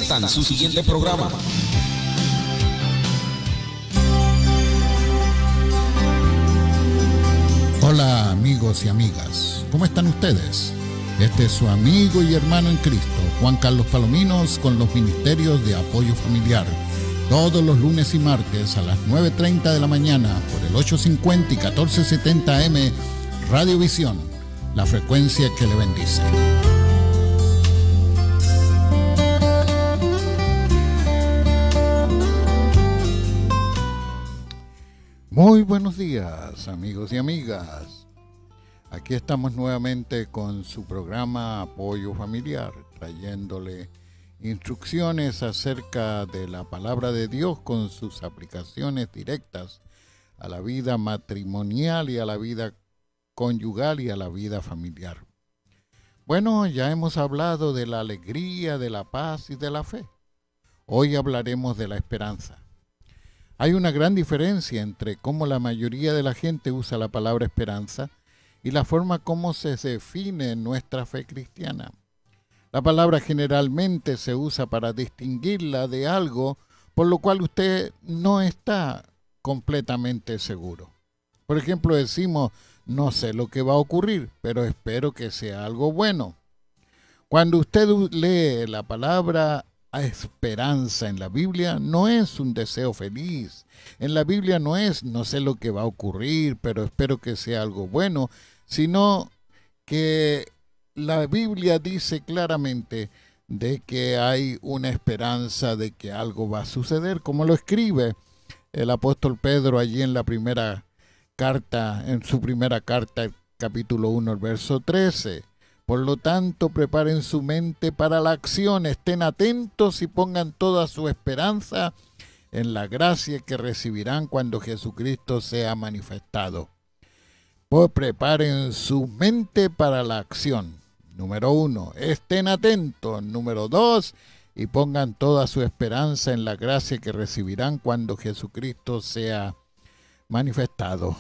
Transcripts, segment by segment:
presentan su siguiente programa. Hola amigos y amigas, ¿cómo están ustedes? Este es su amigo y hermano en Cristo, Juan Carlos Palominos, con los ministerios de apoyo familiar, todos los lunes y martes a las 9:30 de la mañana por el 850 y 1470 AM Radiovisión, la frecuencia que le bendice. Muy buenos días, amigos y amigas. Aquí estamos nuevamente con su programa Apoyo Familiar, trayéndole instrucciones acerca de la palabra de Dios con sus aplicaciones directas a la vida matrimonial y a la vida conyugal y a la vida familiar. Bueno, ya hemos hablado de la alegría, de la paz y de la fe. Hoy hablaremos de la esperanza. Hay una gran diferencia entre cómo la mayoría de la gente usa la palabra esperanza y la forma como se define nuestra fe cristiana. La palabra generalmente se usa para distinguirla de algo por lo cual usted no está completamente seguro. Por ejemplo, decimos, no sé lo que va a ocurrir, pero espero que sea algo bueno. Cuando usted lee la palabra esperanza en la Biblia, no es un deseo feliz. En la Biblia no es, no sé lo que va a ocurrir, pero espero que sea algo bueno, sino que la Biblia dice claramente de que hay una esperanza de que algo va a suceder, como lo escribe el apóstol Pedro allí en la primera carta, en su primera carta, capítulo 1, el verso 13. Por lo tanto, preparen su mente para la acción, estén atentos y pongan toda su esperanza en la gracia que recibirán cuando Jesucristo sea manifestado. Pues preparen su mente para la acción. Número 1, estén atentos. Número 2, y pongan toda su esperanza en la gracia que recibirán cuando Jesucristo sea manifestado.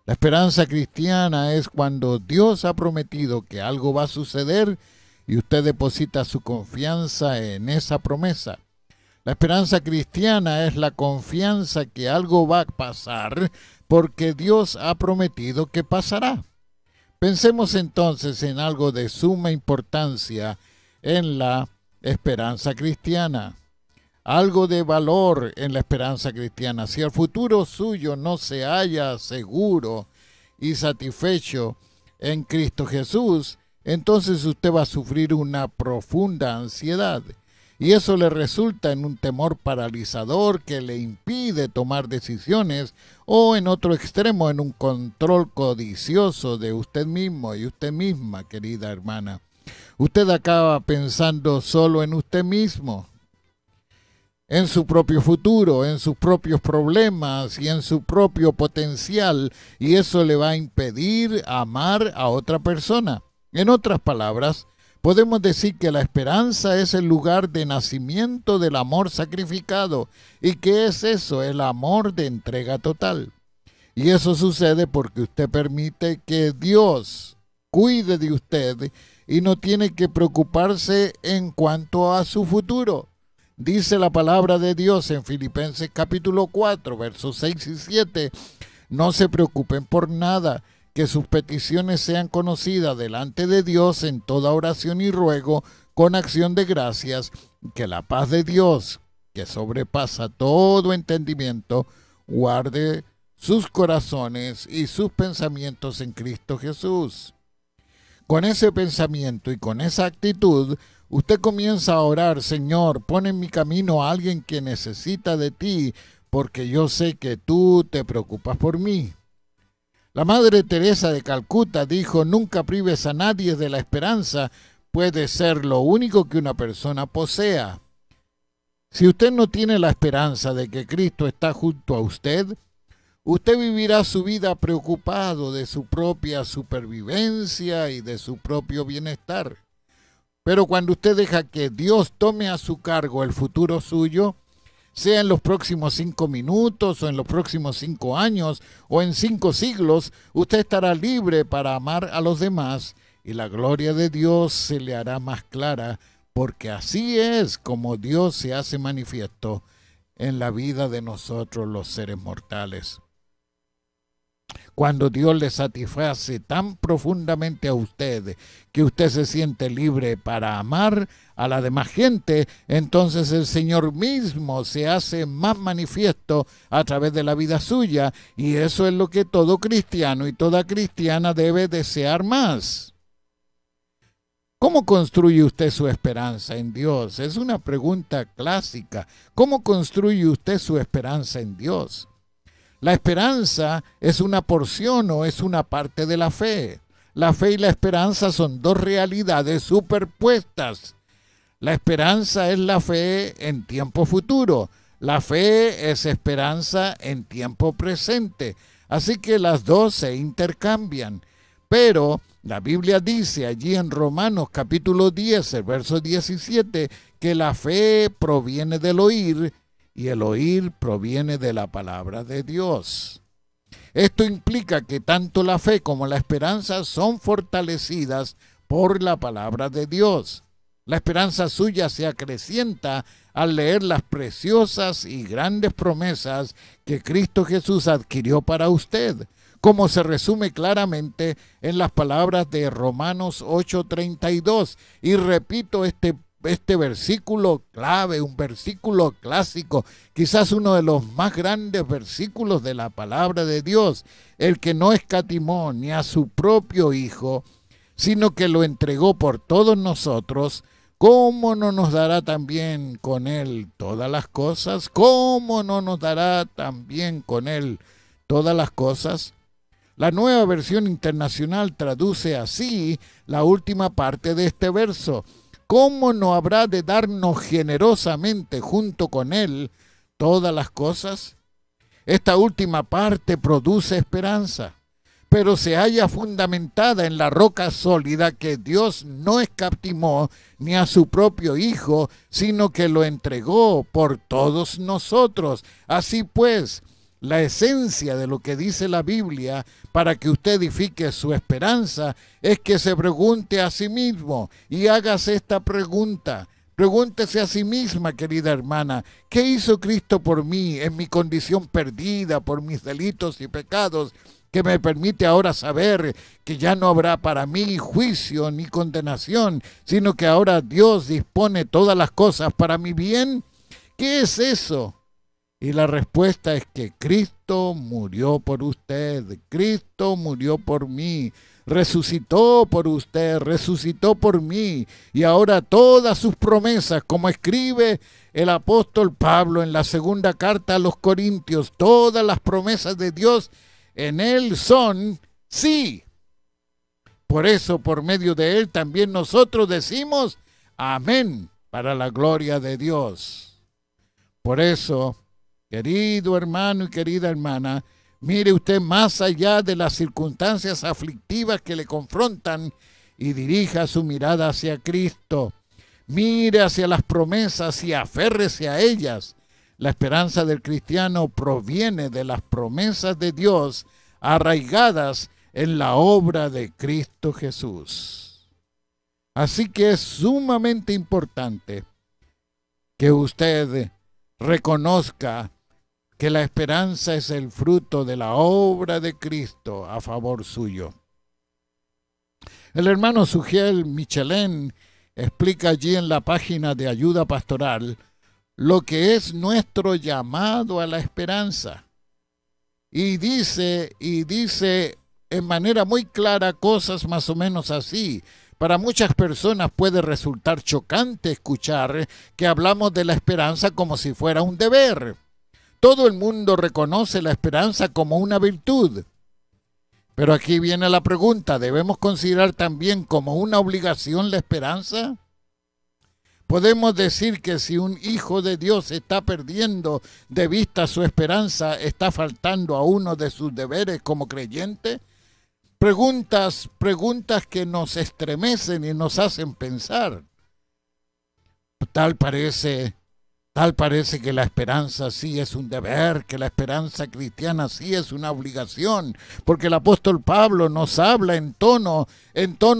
La esperanza cristiana es cuando Dios ha prometido que algo va a suceder y usted deposita su confianza en esa promesa. La esperanza cristiana es la confianza que algo va a pasar porque Dios ha prometido que pasará. Pensemos entonces en algo de suma importancia en la esperanza cristiana. Algo de valor en la esperanza cristiana. Si el futuro suyo no se halla seguro y satisfecho en Cristo Jesús, entonces usted va a sufrir una profunda ansiedad. Y eso le resulta en un temor paralizador que le impide tomar decisiones o, en otro extremo, en un control codicioso de usted mismo y usted misma, querida hermana. Usted acaba pensando solo en usted mismo, en su propio futuro, en sus propios problemas y en su propio potencial, y eso le va a impedir amar a otra persona. En otras palabras, podemos decir que la esperanza es el lugar de nacimiento del amor sacrificado. ¿Y qué es eso? El amor de entrega total. Y eso sucede porque usted permite que Dios cuide de usted y no tiene que preocuparse en cuanto a su futuro. Dice la palabra de Dios en Filipenses capítulo 4, versos 6 y 7, no se preocupen por nada, que sus peticiones sean conocidas delante de Dios en toda oración y ruego, con acción de gracias, que la paz de Dios, que sobrepasa todo entendimiento, guarde sus corazones y sus pensamientos en Cristo Jesús. Con ese pensamiento y con esa actitud, usted comienza a orar, Señor, pon en mi camino a alguien que necesita de ti, porque yo sé que tú te preocupas por mí. La Madre Teresa de Calcuta dijo, nunca prives a nadie de la esperanza, puede ser lo único que una persona posea. Si usted no tiene la esperanza de que Cristo está junto a usted, usted vivirá su vida preocupado de su propia supervivencia y de su propio bienestar. Pero cuando usted deja que Dios tome a su cargo el futuro suyo, sea en los próximos 5 minutos o en los próximos 5 años o en 5 siglos, usted estará libre para amar a los demás y la gloria de Dios se le hará más clara porque así es como Dios se hace manifiesto en la vida de nosotros los seres mortales. Cuando Dios le satisface tan profundamente a usted que usted se siente libre para amar a la demás gente, entonces el Señor mismo se hace más manifiesto a través de la vida suya, y eso es lo que todo cristiano y toda cristiana debe desear más. ¿Cómo construye usted su esperanza en Dios? Es una pregunta clásica. ¿Cómo construye usted su esperanza en Dios? La esperanza es una porción o es una parte de la fe. La fe y la esperanza son dos realidades superpuestas. La esperanza es la fe en tiempo futuro. La fe es esperanza en tiempo presente. Así que las dos se intercambian. Pero la Biblia dice allí en Romanos capítulo 10, el verso 17, que la fe proviene del oír y el oír proviene de la palabra de Dios. Esto implica que tanto la fe como la esperanza son fortalecidas por la palabra de Dios. La esperanza suya se acrecienta al leer las preciosas y grandes promesas que Cristo Jesús adquirió para usted, como se resume claramente en las palabras de Romanos 8:32. Y repito este versículo clave, un versículo clásico, quizás uno de los más grandes versículos de la palabra de Dios: el que no escatimó ni a su propio Hijo, sino que lo entregó por todos nosotros, ¿cómo no nos dará también con él todas las cosas? ¿Cómo no nos dará también con él todas las cosas? La Nueva Versión Internacional traduce así la última parte de este verso: ¿cómo no habrá de darnos generosamente junto con él todas las cosas? Esta última parte produce esperanza, pero se halla fundamentada en la roca sólida que Dios no escatimó ni a su propio Hijo, sino que lo entregó por todos nosotros. Así pues, la esencia de lo que dice la Biblia para que usted edifique su esperanza es que se pregunte a sí mismo y hágase esta pregunta. Pregúntese a sí misma, querida hermana: ¿qué hizo Cristo por mí en mi condición perdida por mis delitos y pecados, que me permite ahora saber que ya no habrá para mí juicio ni condenación, sino que ahora Dios dispone todas las cosas para mi bien? ¿Qué es eso? Y la respuesta es que Cristo murió por usted, Cristo murió por mí, resucitó por usted, resucitó por mí, y ahora todas sus promesas, como escribe el apóstol Pablo en la segunda carta a los Corintios, todas las promesas de Dios en él son sí. Por eso, por medio de él, también nosotros decimos amén, para la gloria de Dios. Por eso, querido hermano y querida hermana, mire usted más allá de las circunstancias aflictivas que le confrontan y dirija su mirada hacia Cristo. Mire hacia las promesas y aférrese a ellas. La esperanza del cristiano proviene de las promesas de Dios arraigadas en la obra de Cristo Jesús. Así que es sumamente importante que usted reconozca que la esperanza es el fruto de la obra de Cristo a favor suyo. El hermano Sugiel Michelin explica allí en la página de Ayuda Pastoral lo que es nuestro llamado a la esperanza. Y dice en manera muy clara cosas más o menos así. Para muchas personas puede resultar chocante escuchar que hablamos de la esperanza como si fuera un deber. Todo el mundo reconoce la esperanza como una virtud. Pero aquí viene la pregunta: ¿debemos considerar también como una obligación la esperanza? ¿Podemos decir que si un hijo de Dios está perdiendo de vista su esperanza, está faltando a uno de sus deberes como creyente? Preguntas que nos estremecen y nos hacen pensar. Tal parece que la esperanza sí es un deber, que la esperanza cristiana sí es una obligación, porque el apóstol Pablo nos habla en tono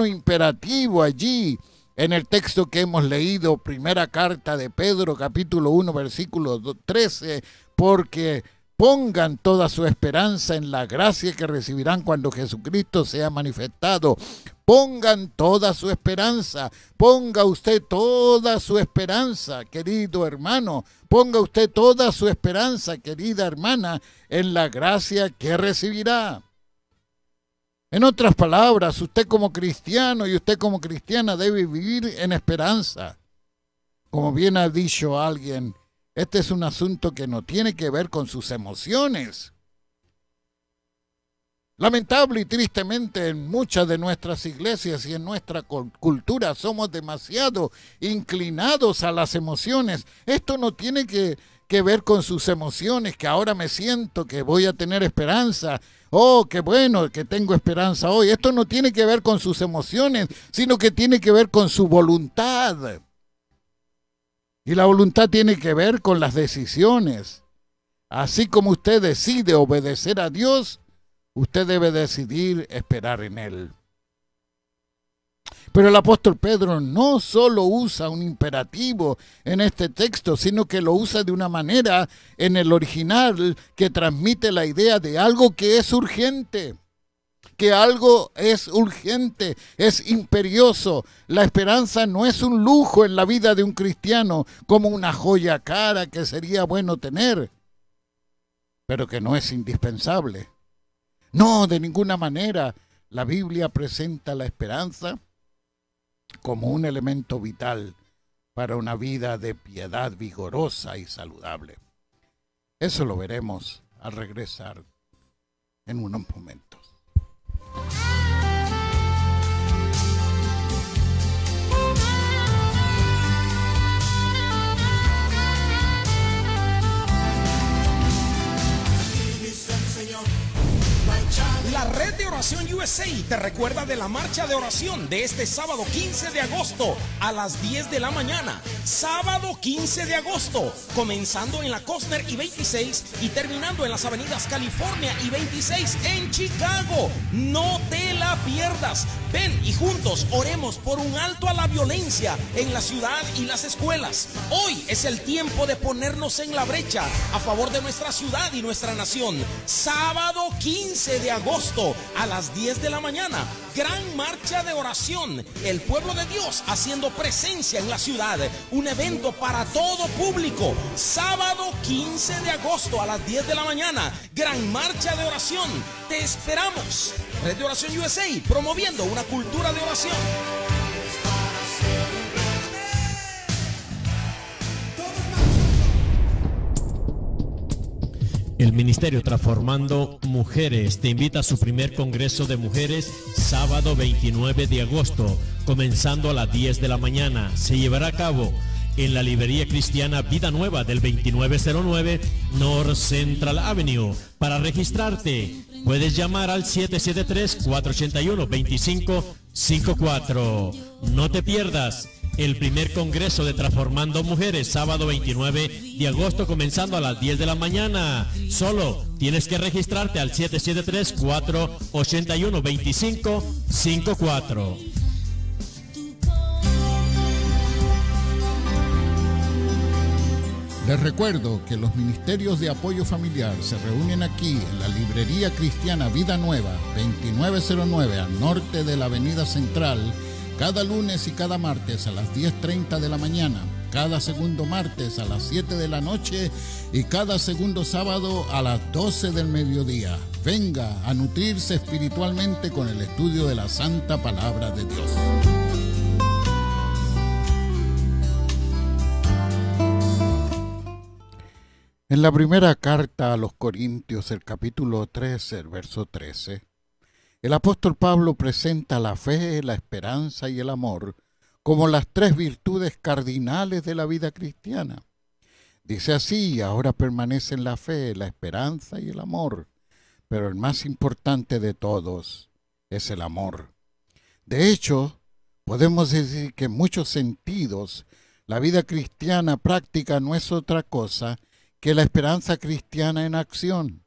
imperativo allí, en el texto que hemos leído, primera carta de Pedro, capítulo 1, versículo 13, porque pongan toda su esperanza en la gracia que recibirán cuando Jesucristo sea manifestado. Pongan toda su esperanza, ponga usted toda su esperanza, querido hermano, ponga usted toda su esperanza, querida hermana, en la gracia que recibirá. En otras palabras, usted como cristiano y usted como cristiana debe vivir en esperanza. Como bien ha dicho alguien, este es un asunto que no tiene que ver con sus emociones. Lamentable y tristemente en muchas de nuestras iglesias y en nuestra cultura somos demasiado inclinados a las emociones. Esto no tiene que ver con sus emociones, que ahora me siento que voy a tener esperanza. Oh, qué bueno que tengo esperanza hoy. Esto no tiene que ver con sus emociones, sino que tiene que ver con su voluntad. Y la voluntad tiene que ver con las decisiones. Así como usted decide obedecer a Dios, usted debe decidir esperar en Él. Pero el apóstol Pedro no solo usa un imperativo en este texto, sino que lo usa de una manera en el original que transmite la idea de algo que es urgente. Que algo es urgente, es imperioso. La esperanza no es un lujo en la vida de un cristiano, como una joya cara que sería bueno tener, pero que no es indispensable. No, de ninguna manera. La Biblia presenta la esperanza como un elemento vital para una vida de piedad vigorosa y saludable. Eso lo veremos al regresar en unos momentos. La Red de Oración USA te recuerda de la marcha de oración de este sábado 15 de agosto a las 10 de la mañana. Sábado 15 de agosto, comenzando en la Costner y 26 y terminando en las avenidas California y 26 en Chicago. No te la pierdas. Ven y juntos oremos por un alto a la violencia en la ciudad y las escuelas. Hoy es el tiempo de ponernos en la brecha a favor de nuestra ciudad y nuestra nación. Sábado 15 de agosto a las 10 de la mañana, gran marcha de oración, el pueblo de Dios haciendo presencia en la ciudad, un evento para todo público. Sábado 15 de agosto a las 10 de la mañana, gran marcha de oración. Te esperamos. Red de Oración USA, promoviendo una cultura de oración. El Ministerio Transformando Mujeres te invita a su primer Congreso de Mujeres sábado 29 de agosto, comenzando a las 10 de la mañana. Se llevará a cabo en la librería cristiana Vida Nueva del 2909 North Central Avenue. Para registrarte, puedes llamar al 773-481-2554. No te pierdas el primer Congreso de Transformando Mujeres, sábado 29 de agosto, comenzando a las 10 de la mañana. Solo tienes que registrarte al 773-481-2554. Les recuerdo que los ministerios de apoyo familiar se reúnen aquí en la librería cristiana Vida Nueva, 2909 al norte de la Avenida Central, cada lunes y cada martes a las 10:30 de la mañana, cada segundo martes a las 7 de la noche y cada segundo sábado a las 12 del mediodía. Venga a nutrirse espiritualmente con el estudio de la Santa Palabra de Dios. En la primera carta a los Corintios, el capítulo 13, el verso 13, el apóstol Pablo presenta la fe, la esperanza y el amor como las tres virtudes cardinales de la vida cristiana. Dice así: ahora permanecen la fe, la esperanza y el amor, pero el más importante de todos es el amor. De hecho, podemos decir que en muchos sentidos la vida cristiana práctica no es otra cosa que la esperanza cristiana en acción.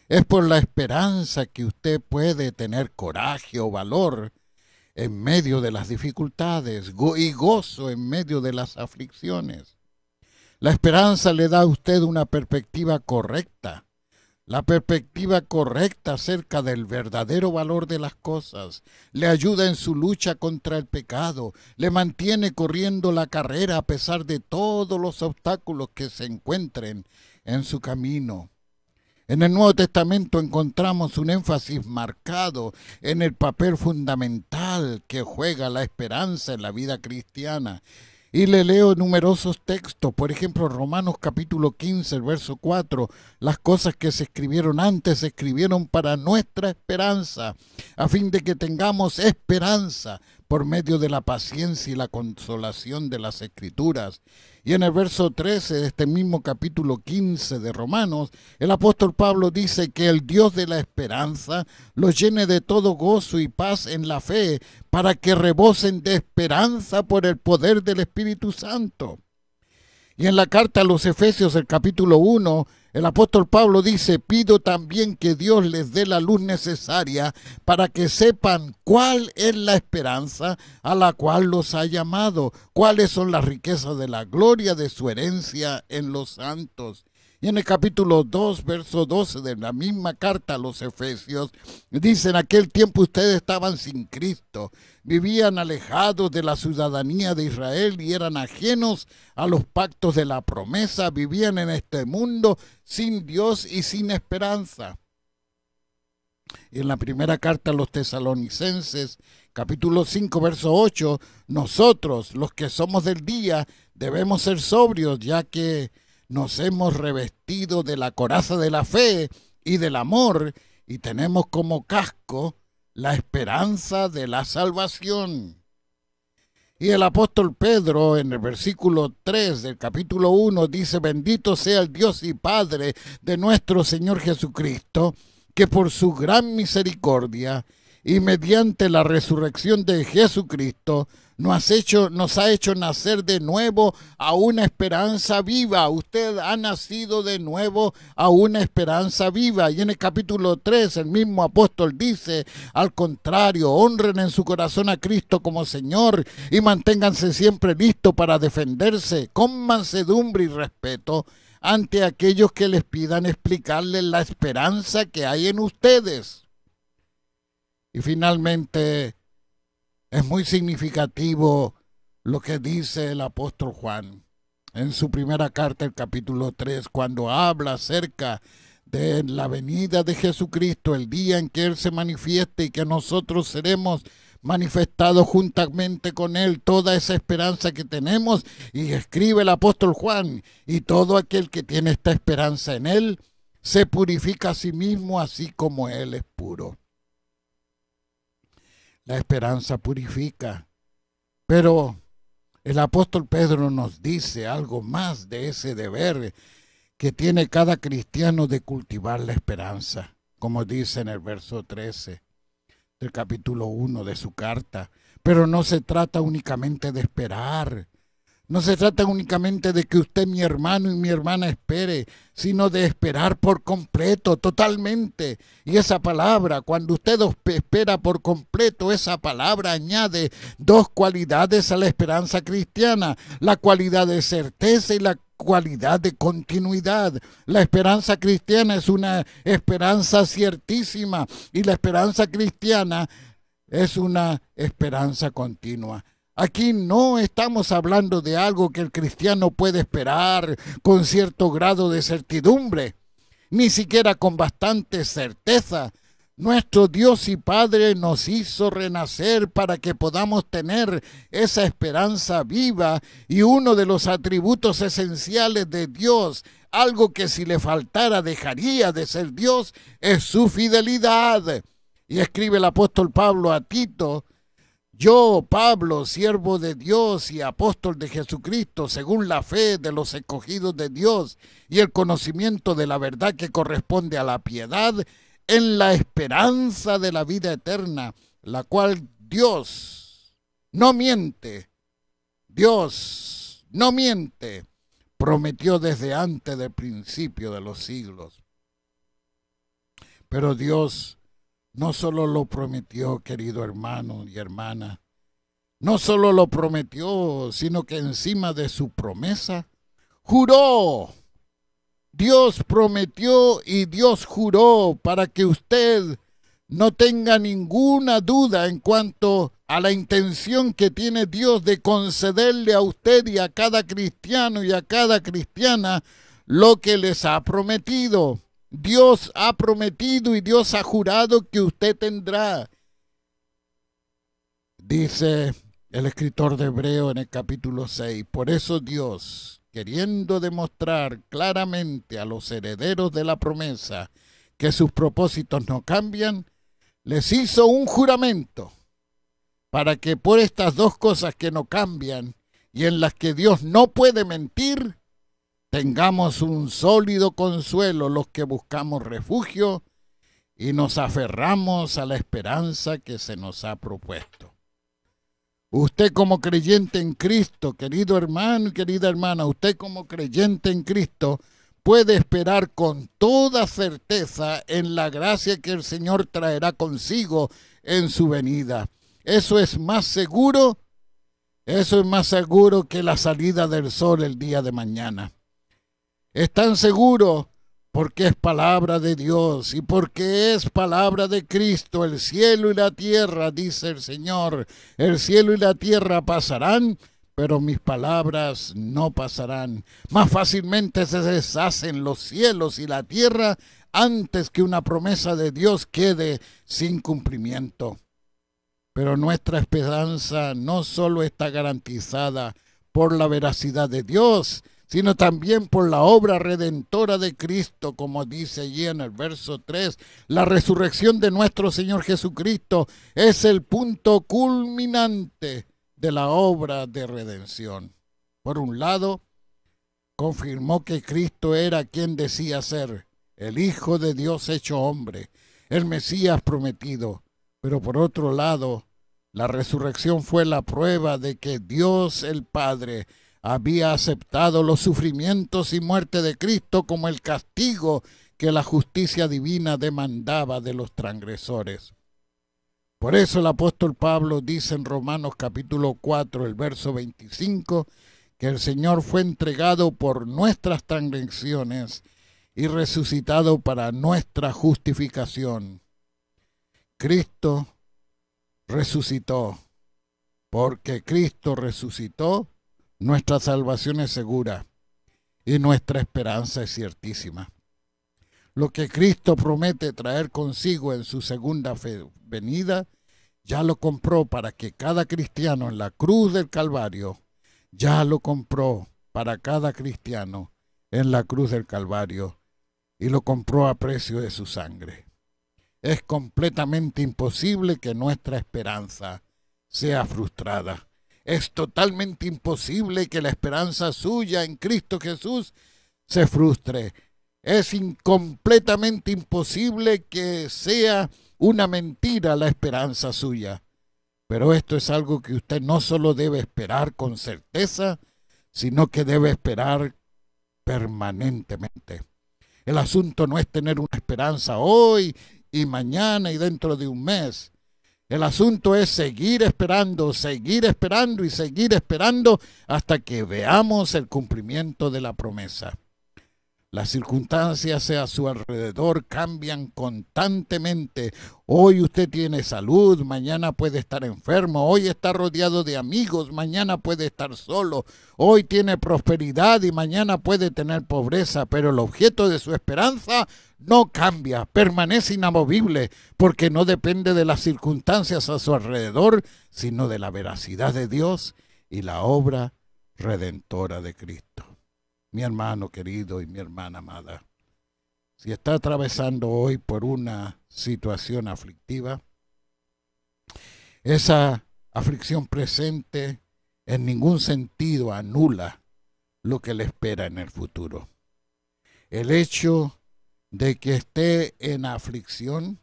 Es por la esperanza que usted puede tener coraje o valor. en medio de las dificultades y gozo en medio de las aflicciones. La esperanza le da a usted una perspectiva correcta. La perspectiva correcta acerca del verdadero valor de las cosas le ayuda en su lucha contra el pecado, le mantiene corriendo la carrera a pesar de todos los obstáculos que se encuentren en su camino. En el Nuevo Testamento encontramos un énfasis marcado en el papel fundamental que juega la esperanza en la vida cristiana. Y le leo numerosos textos, por ejemplo, Romanos capítulo 15, verso 4, las cosas que se escribieron antes se escribieron para nuestra esperanza, a fin de que tengamos esperanza por medio de la paciencia y la consolación de las Escrituras. Y en el verso 13 de este mismo capítulo 15 de Romanos, el apóstol Pablo dice que el Dios de la esperanza los llene de todo gozo y paz en la fe, para que rebosen de esperanza por el poder del Espíritu Santo. Y en la carta a los Efesios, el capítulo 1, el apóstol Pablo dice: pido también que Dios les dé la luz necesaria para que sepan cuál es la esperanza a la cual los ha llamado, cuáles son las riquezas de la gloria de su herencia en los santos. Y en el capítulo 2, verso 12 de la misma carta a los Efesios, dice: en aquel tiempo ustedes estaban sin Cristo, vivían alejados de la ciudadanía de Israel y eran ajenos a los pactos de la promesa, vivían en este mundo sin Dios y sin esperanza. Y en la primera carta a los Tesalonicenses, capítulo 5, verso 8, nosotros, los que somos del día, debemos ser sobrios, ya que nos hemos revestido de la coraza de la fe y del amor, y tenemos como casco la esperanza de la salvación. Y el apóstol Pedro, en el versículo 3 del capítulo 1, dice: bendito sea el Dios y Padre de nuestro Señor Jesucristo, que por su gran misericordia y mediante la resurrección de Jesucristo nos ha hecho nacer de nuevo a una esperanza viva. Usted ha nacido de nuevo a una esperanza viva. Y en el capítulo 3 el mismo apóstol dice: al contrario, honren en su corazón a Cristo como Señor y manténganse siempre listos para defenderse con mansedumbre y respeto ante aquellos que les pidan explicarles la esperanza que hay en ustedes. Y finalmente, es muy significativo lo que dice el apóstol Juan en su primera carta, el capítulo 3, cuando habla acerca de la venida de Jesucristo, el día en que Él se manifieste y que nosotros seremos manifestados juntamente con Él, toda esa esperanza que tenemos. Y escribe el apóstol Juan: y todo aquel que tiene esta esperanza en Él se purifica a sí mismo, así como Él es puro. La esperanza purifica, pero el apóstol Pedro nos dice algo más de ese deber que tiene cada cristiano de cultivar la esperanza, como dice en el verso 13 del capítulo 1 de su carta. Pero no se trata únicamente de esperar, no se trata únicamente de que usted, mi hermano y mi hermana, espere, sino de esperar por completo, totalmente. Y esa palabra, cuando usted espera por completo, esa palabra añade dos cualidades a la esperanza cristiana: la cualidad de certeza y la cualidad de continuidad. La esperanza cristiana es una esperanza ciertísima, y la esperanza cristiana es una esperanza continua. Aquí no estamos hablando de algo que el cristiano puede esperar con cierto grado de certidumbre, ni siquiera con bastante certeza. Nuestro Dios y Padre nos hizo renacer para que podamos tener esa esperanza viva, y uno de los atributos esenciales de Dios, algo que si le faltara dejaría de ser Dios, es su fidelidad. Y escribe el apóstol Pablo a Tito: yo, Pablo, siervo de Dios y apóstol de Jesucristo, según la fe de los escogidos de Dios y el conocimiento de la verdad que corresponde a la piedad, en la esperanza de la vida eterna, la cual Dios no miente, prometió desde antes del principio de los siglos. Pero Dios no solo lo prometió, querido hermano y hermana, no solo lo prometió, sino que encima de su promesa, juró. Dios prometió y Dios juró para que usted no tenga ninguna duda en cuanto a la intención que tiene Dios de concederle a usted y a cada cristiano y a cada cristiana lo que les ha prometido. Dios ha prometido y Dios ha jurado que usted tendrá. Dice el escritor de Hebreo en el capítulo 6, por eso Dios, queriendo demostrar claramente a los herederos de la promesa que sus propósitos no cambian, les hizo un juramento para que por estas dos cosas que no cambian y en las que Dios no puede mentir, tengamos un sólido consuelo los que buscamos refugio y nos aferramos a la esperanza que se nos ha propuesto. Usted como creyente en Cristo, querido hermano y querida hermana, usted como creyente en Cristo puede esperar con toda certeza en la gracia que el Señor traerá consigo en su venida. Eso es más seguro que la salida del sol el día de mañana. Es tan seguro porque es palabra de Dios y porque es palabra de Cristo. El cielo y la tierra, dice el Señor, el cielo y la tierra pasarán, pero mis palabras no pasarán. Más fácilmente se deshacen los cielos y la tierra antes que una promesa de Dios quede sin cumplimiento. Pero nuestra esperanza no solo está garantizada por la veracidad de Dios, sino también por la obra redentora de Cristo, como dice allí en el verso 3. La resurrección de nuestro Señor Jesucristo es el punto culminante de la obra de redención. Por un lado, confirmó que Cristo era quien decía ser, el Hijo de Dios hecho hombre, el Mesías prometido. Pero por otro lado, la resurrección fue la prueba de que Dios el Padre había aceptado los sufrimientos y muerte de Cristo como el castigo que la justicia divina demandaba de los transgresores. Por eso el apóstol Pablo dice en Romanos capítulo 4, el verso 25, que el Señor fue entregado por nuestras transgresiones y resucitado para nuestra justificación. Cristo resucitó. Porque Cristo resucitó, nuestra salvación es segura y nuestra esperanza es ciertísima. Lo que Cristo promete traer consigo en su segunda venida, ya lo compró para que cada cristiano en la cruz del Calvario, ya lo compró para cada cristiano en la cruz del Calvario y lo compró a precio de su sangre. Es completamente imposible que nuestra esperanza sea frustrada. Es totalmente imposible que la esperanza suya en Cristo Jesús se frustre. Es completamente imposible que sea una mentira la esperanza suya. Pero esto es algo que usted no solo debe esperar con certeza, sino que debe esperar permanentemente. El asunto no es tener una esperanza hoy y mañana y dentro de un mes. El asunto es seguir esperando y seguir esperando hasta que veamos el cumplimiento de la promesa. Las circunstancias a su alrededor cambian constantemente. Hoy usted tiene salud, mañana puede estar enfermo. Hoy está rodeado de amigos, mañana puede estar solo. Hoy tiene prosperidad y mañana puede tener pobreza. Pero el objeto de su esperanza no cambia, permanece inamovible, porque no depende de las circunstancias a su alrededor, sino de la veracidad de Dios y la obra redentora de Cristo. Mi hermano querido y mi hermana amada, si está atravesando hoy por una situación aflictiva, esa aflicción presente en ningún sentido anula lo que le espera en el futuro. El hecho de que esté en aflicción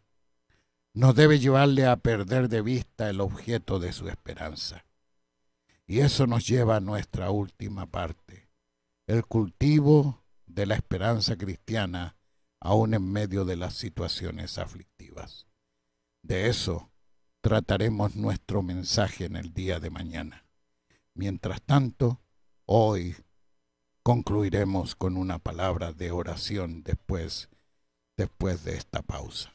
no debe llevarle a perder de vista el objeto de su esperanza. Y eso nos lleva a nuestra última parte. El cultivo de la esperanza cristiana aún en medio de las situaciones aflictivas. De eso trataremos nuestro mensaje en el día de mañana. Mientras tanto, hoy concluiremos con una palabra de oración después de esta pausa.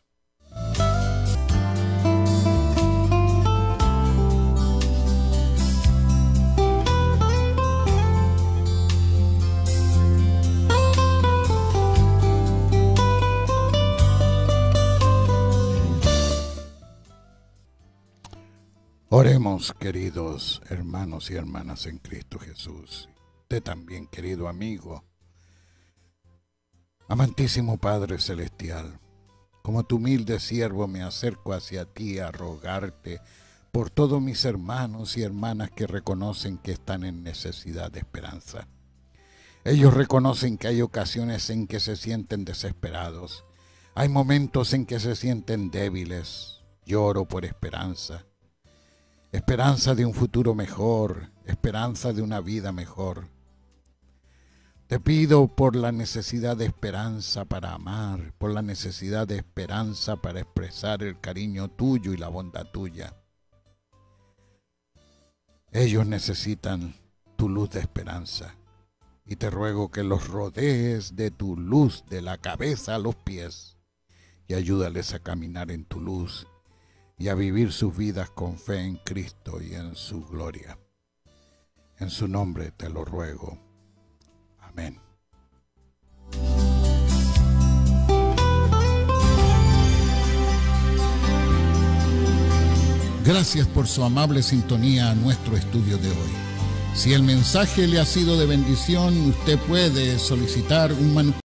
Oremos, queridos hermanos y hermanas en Cristo Jesús. Usted también, querido amigo. Amantísimo Padre Celestial, como tu humilde siervo me acerco hacia ti a rogarte por todos mis hermanos y hermanas que reconocen que están en necesidad de esperanza. Ellos reconocen que hay ocasiones en que se sienten desesperados. Hay momentos en que se sienten débiles. Lloro por esperanza. Esperanza de un futuro mejor, esperanza de una vida mejor. Te pido por la necesidad de esperanza para amar, por la necesidad de esperanza para expresar el cariño tuyo y la bondad tuya. Ellos necesitan tu luz de esperanza y te ruego que los rodees de tu luz de la cabeza a los pies y ayúdales a caminar en tu luz y a vivir sus vidas con fe en Cristo y en su gloria. En su nombre te lo ruego. Amén. Gracias por su amable sintonía a nuestro estudio de hoy. Si el mensaje le ha sido de bendición, usted puede solicitar un manuscrito